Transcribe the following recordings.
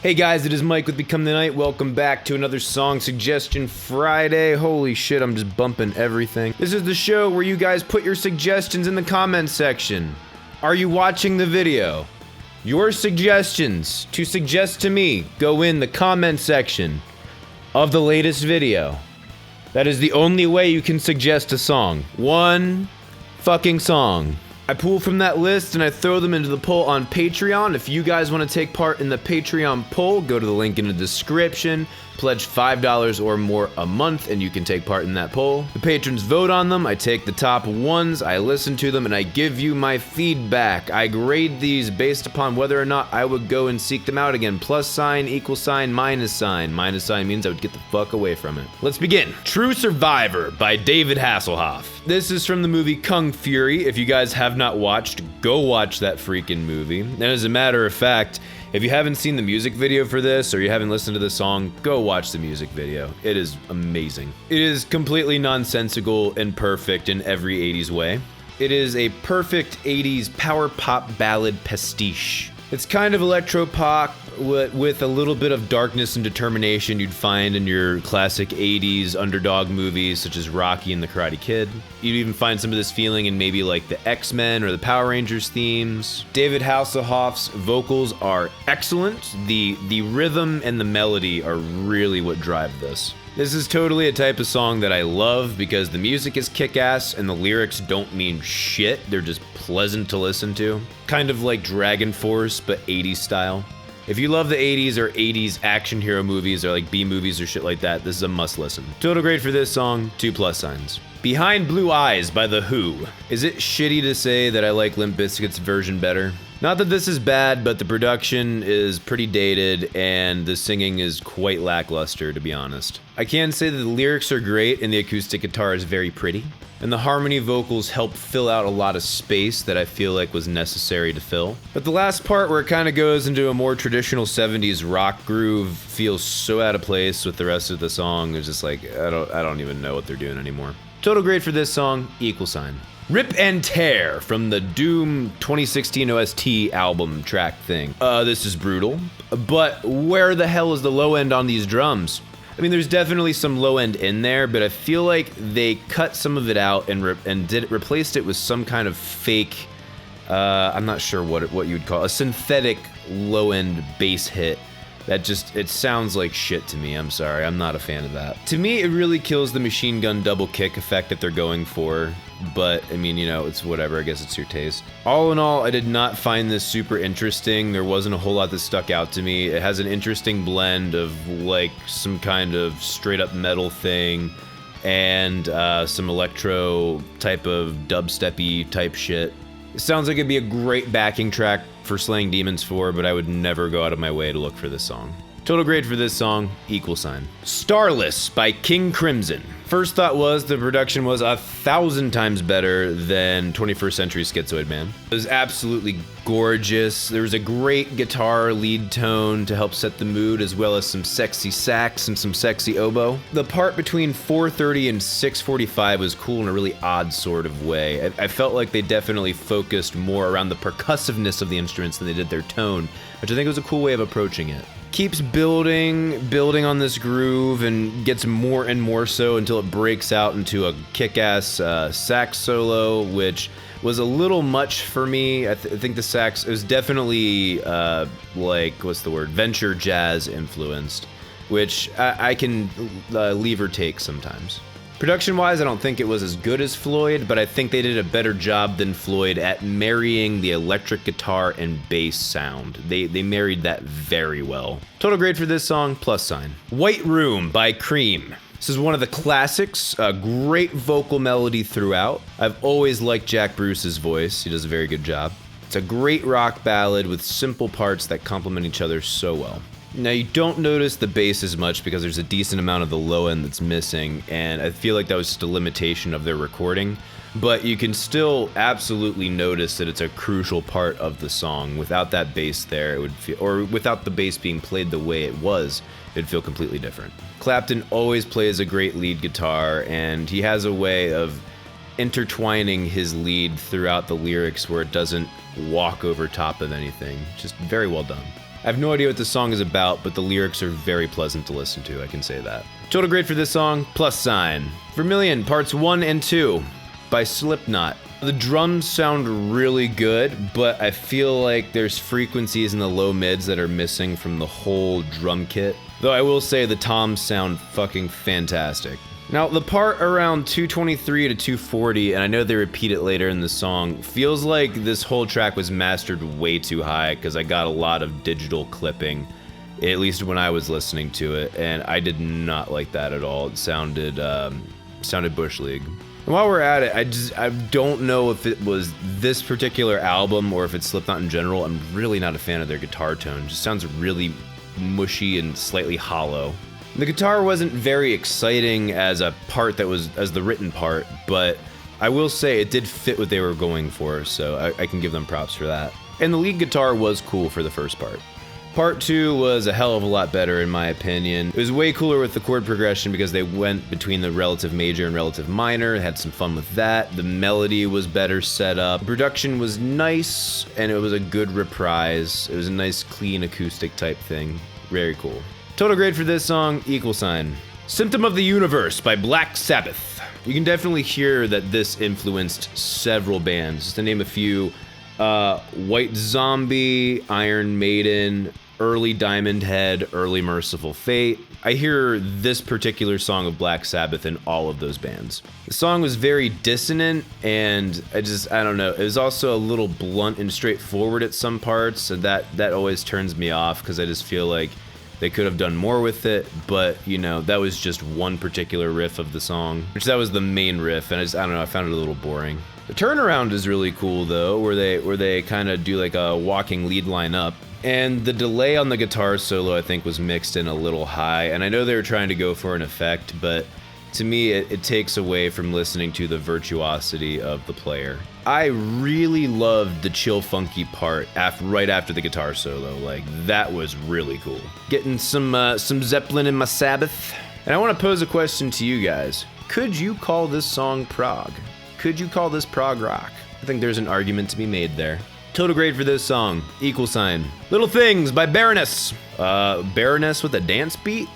Hey guys, it is Mike with Become the Night. Welcome back to another Song Suggestion Friday. Holy shit, I'm just bumping everything. This is the show where you guys put your suggestions in the comments section. Are you watching the video? Your suggestions to suggest to me go in the comment section of the latest video. That is the only way you can suggest a song. One fucking song. I pull from that list and I throw them into the poll on Patreon. If you guys want to take part in the Patreon poll, go to the link in the description. Pledge $5 or more a month and you can take part in that poll. The patrons vote on them. I take the top ones, I listen to them, and I give you my feedback. I grade these based upon whether or not I would go and seek them out again. Plus sign, equal sign, minus sign. Minus sign means I would get the fuck away from it. Let's begin. True Survivor by David Hasselhoff. This is from the movie Kung Fury. If you guys have not watched, go watch that freaking movie. And as a matter of fact, if you haven't seen the music video for this, or you haven't listened to the song, go watch the music video. It is amazing. It is completely nonsensical and perfect in every 80s way. It is a perfect 80s power pop ballad pastiche. It's kind of electro pop with a little bit of darkness and determination you'd find in your classic 80s underdog movies such as Rocky and the Karate Kid. You'd even find some of this feeling in maybe like the X-Men or the Power Rangers themes. David Hasselhoff's vocals are excellent. The rhythm and the melody are really what drive this. This is totally a type of song that I love because the music is kick-ass and the lyrics don't mean shit. They're just pleasant to listen to. Kind of like Dragon Force, but 80s style. If you love the 80s or 80s action hero movies or like B movies or shit like that, this is a must listen. Total grade for this song, 2 plus signs. Behind Blue Eyes by The Who. Is it shitty to say that I like Limp Bizkit's version better? Not that this is bad, but the production is pretty dated and the singing is quite lackluster, to be honest. I can say that the lyrics are great and the acoustic guitar is very pretty. And the harmony vocals help fill out a lot of space that I feel like was necessary to fill. But the last part where it kind of goes into a more traditional 70s rock groove feels so out of place with the rest of the song. It's just like, I don't even know what they're doing anymore. Total grade for this song, equal sign. Rip and Tear from the Doom 2016 OST album track thing. This is brutal, but where the hell is the low end on these drums? I mean, there's definitely some low end in there, but I feel like they cut some of it out and replaced it with some kind of fake, I'm not sure what you would call a synthetic low end bass hit. That just, it sounds like shit to me. I'm sorry, I'm not a fan of that. To me, it really kills the machine gun double kick effect that they're going for. But, I mean, you know, it's whatever. I guess it's your taste. All in all, I did not find this super interesting. There wasn't a whole lot that stuck out to me. It has an interesting blend of, like, some kind of straight-up metal thing and some electro type of dubstep-y type shit. It sounds like it'd be a great backing track for Slaying Demons 4, but I would never go out of my way to look for this song. Total grade for this song, equal sign. Starless by King Crimson. First thought was the production was 1,000 times better than 21st Century Schizoid Man. It was absolutely gorgeous. There was a great guitar lead tone to help set the mood, as well as some sexy sax and some sexy oboe. The part between 4:30 and 6:45 was cool in a really odd sort of way. I felt like they definitely focused more around the percussiveness of the instruments than they did their tone, which I think was a cool way of approaching it. Keeps building on this groove and gets more and more so until it breaks out into a kick-ass sax solo, which was a little much for me. I think the sax is definitely like, what's the word, venture jazz influenced, which I can leave or take sometimes. Production-wise, I don't think it was as good as Floyd, but I think they did a better job than Floyd at marrying the electric guitar and bass sound. They married that very well. Total grade for this song, plus sign. White Room by Cream. This is one of the classics, a great vocal melody throughout. I've always liked Jack Bruce's voice. He does a very good job. It's a great rock ballad with simple parts that complement each other so well. Now, you don't notice the bass as much because there's a decent amount of the low end that's missing, and I feel like that was just a limitation of their recording, but you can still absolutely notice that it's a crucial part of the song. Without that bass there, it would feel, or without the bass being played the way it was, it'd feel completely different. Clapton always plays a great lead guitar, and he has a way of intertwining his lead throughout the lyrics where it doesn't walk over top of anything. Just very well done. I have no idea what this song is about, but the lyrics are very pleasant to listen to, I can say that. Total grade for this song, +. Vermillion, parts 1 and 2 by Slipknot. The drums sound really good, but I feel like there's frequencies in the low mids that are missing from the whole drum kit. Though I will say the toms sound fucking fantastic. Now, the part around 223 to 240, and I know they repeat it later in the song, feels like this whole track was mastered way too high because I got a lot of digital clipping, at least when I was listening to it, and I did not like that at all. It sounded Bush League. And while we're at it, I don't know if it was this particular album or if it's Slipknot in general. I'm really not a fan of their guitar tone. It just sounds really mushy and slightly hollow. The guitar wasn't very exciting as a part that was as the written part, but I will say it did fit what they were going for, so I can give them props for that. And the lead guitar was cool for the first part. Part 2 was a hell of a lot better in my opinion. It was way cooler with the chord progression because they went between the relative major and relative minor, had some fun with that. The melody was better set up. The production was nice, and it was a good reprise. It was a nice, clean acoustic type thing. Very cool. Total grade for this song, =. Symptom of the Universe by Black Sabbath. You can definitely hear that this influenced several bands. Just to name a few, White Zombie, Iron Maiden, early Diamond Head, early Merciful Fate. I hear this particular song of Black Sabbath in all of those bands. The song was very dissonant, and I don't know. It was also a little blunt and straightforward at some parts, and that always turns me off because I just feel like they could have done more with it, but, you know, that was just one particular riff of the song, which that was the main riff, and I don't know, I found it a little boring. The turnaround is really cool, though, where they kind of do like a walking lead line up, and the delay on the guitar solo, I think, was mixed in a little high, and I know they were trying to go for an effect, but to me, it takes away from listening to the virtuosity of the player. I really loved the chill, funky part right after the guitar solo. Like, that was really cool. Getting some Zeppelin in my Sabbath. And I want to pose a question to you guys. Could you call this song prog? Could you call this prog rock? I think there's an argument to be made there. Total grade for this song, =. Little Things by Baroness. Baroness with a dance beat?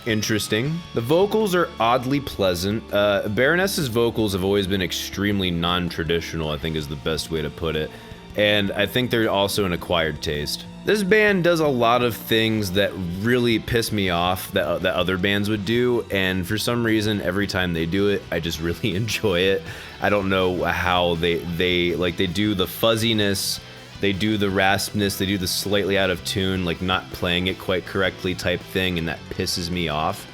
Interesting. The vocals are oddly pleasant. Baroness's vocals have always been extremely non-traditional, I think is the best way to put it. And I think they're also an acquired taste. This band does a lot of things that really piss me off that other bands would do, and for some reason, every time they do it, I just really enjoy it. I don't know how they do the fuzziness, they do the raspness, they do the slightly out of tune, like not playing it quite correctly type thing, and that pisses me off.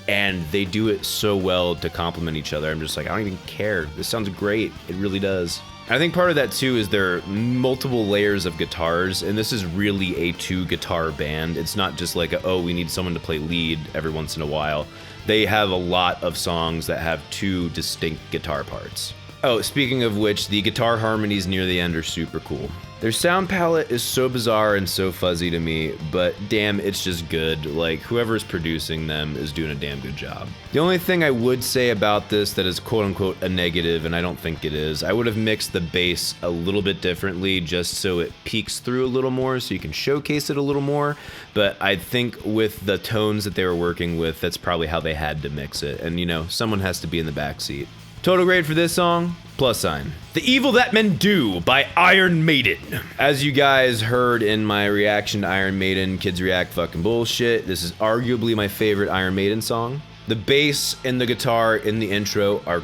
And they do it so well to complement each other. I'm just like, I don't even care. This sounds great. It really does. I think part of that too is there are multiple layers of guitars, and this is really a 2-guitar band. It's not just like, we need someone to play lead every once in a while. They have a lot of songs that have 2 distinct guitar parts. Oh, speaking of which, the guitar harmonies near the end are super cool. Their sound palette is so bizarre and so fuzzy to me, but damn, it's just good. Like, whoever's producing them is doing a damn good job. The only thing I would say about this that is quote-unquote a negative, and I don't think it is, I would have mixed the bass a little bit differently just so it peeks through a little more, so you can showcase it a little more. But I think with the tones that they were working with, that's probably how they had to mix it. And, you know, someone has to be in the backseat. Total grade for this song, +. The Evil That Men Do by Iron Maiden. As you guys heard in my reaction to Iron Maiden, Kids React Fucking Bullshit, this is arguably my favorite Iron Maiden song. The bass and the guitar in the intro are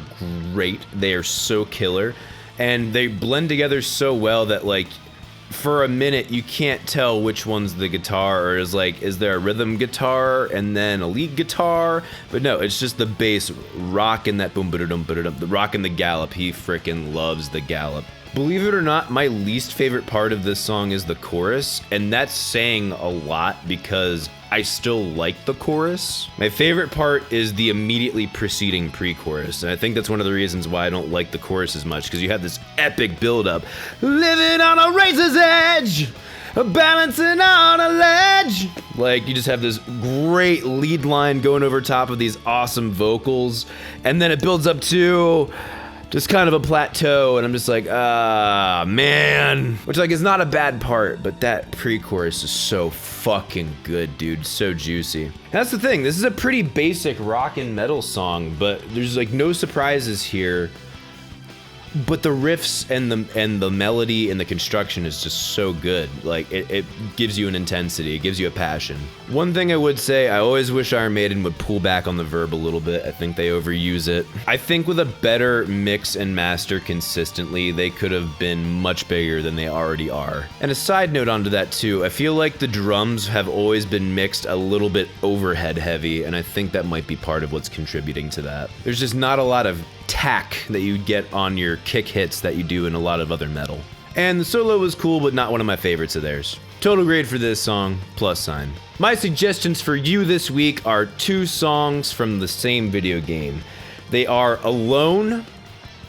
great. They are so killer. And they blend together so well that, like, for a minute, you can't tell which one's the guitar, or is there a rhythm guitar and then a lead guitar? But no, it's just the bass rocking that boom, ba-da-dum, ba-da-dum, the rocking the gallop. He frickin' loves the gallop. Believe it or not, my least favorite part of this song is the chorus, and that's saying a lot because I still like the chorus. My favorite part is the immediately preceding pre-chorus, and I think that's one of the reasons why I don't like the chorus as much, because you have this epic build-up. Living on a razor's edge, balancing on a ledge. Like, you just have this great lead line going over top of these awesome vocals, and then it builds up to just kind of a plateau, and I'm just like, ah, man. Which, like, is not a bad part, but that pre-chorus is so fucking good, dude. So juicy. And that's the thing. This is a pretty basic rock and metal song, but there's, like, no surprises here. But the riffs and the melody and the construction is just so good. Like, it gives you an intensity, it gives you a passion. One thing I would say, I always wish Iron Maiden would pull back on the verb a little bit. I think they overuse it. I think with a better mix and master consistently, they could have been much bigger than they already are. And a side note onto that too, I feel like the drums have always been mixed a little bit overhead heavy, and I think that might be part of what's contributing to that. There's just not a lot of tack that you get on your kick hits that you do in a lot of other metal. And the solo was cool, but not one of my favorites of theirs. Total grade for this song, +sign. My suggestions for you this week are 2 songs from the same video game. They are Alone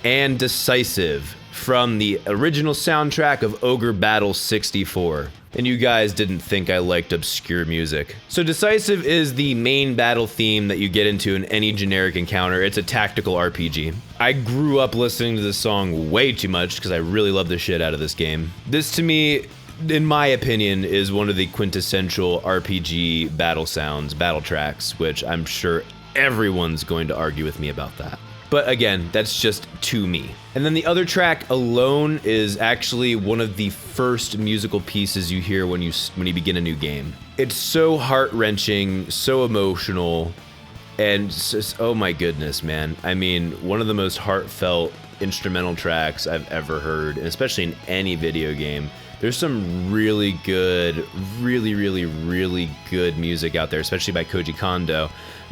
and Decisive from the original soundtrack of Ogre Battle 64. And you guys didn't think I liked obscure music. So Decisive is the main battle theme that you get into in any generic encounter. It's a tactical RPG. I grew up listening to this song way too much because I really love the shit out of this game. This, to me, in my opinion, is one of the quintessential RPG battle sounds, battle tracks, which I'm sure everyone's going to argue with me about that. But again, that's just to me. And then the other track, Alone, is actually one of the first musical pieces you hear when you begin a new game. It's so heart-wrenching, so emotional, and just, oh my goodness, man. I mean, one of the most heartfelt instrumental tracks I've ever heard, and especially in any video game. There's some really good, really good music out there, especially by Koji Kondo,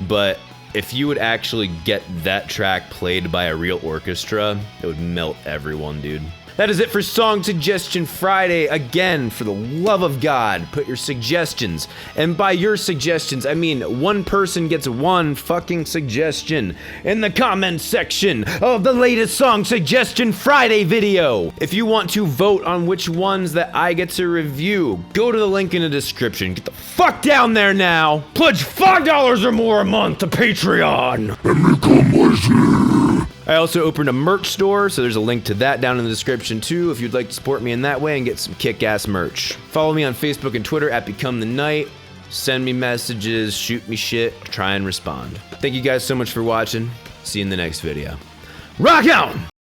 but if you would actually get that track played by a real orchestra, it would melt everyone, dude. That is it for Song Suggestion Friday. Again, for the love of God, put your suggestions. And by your suggestions, I mean one person gets one fucking suggestion in the comment section of the latest Song Suggestion Friday video. If you want to vote on which ones that I get to review, go to the link in the description. Get the fuck down there now. Pledge $5 or more a month to Patreon. And become my slave. I also opened a merch store, so there's a link to that down in the description too if you'd like to support me in that way and get some kick-ass merch. Follow me on Facebook and Twitter at Become the Night. Send me messages, shoot me shit, try and respond. Thank you guys so much for watching. See you in the next video. Rock on!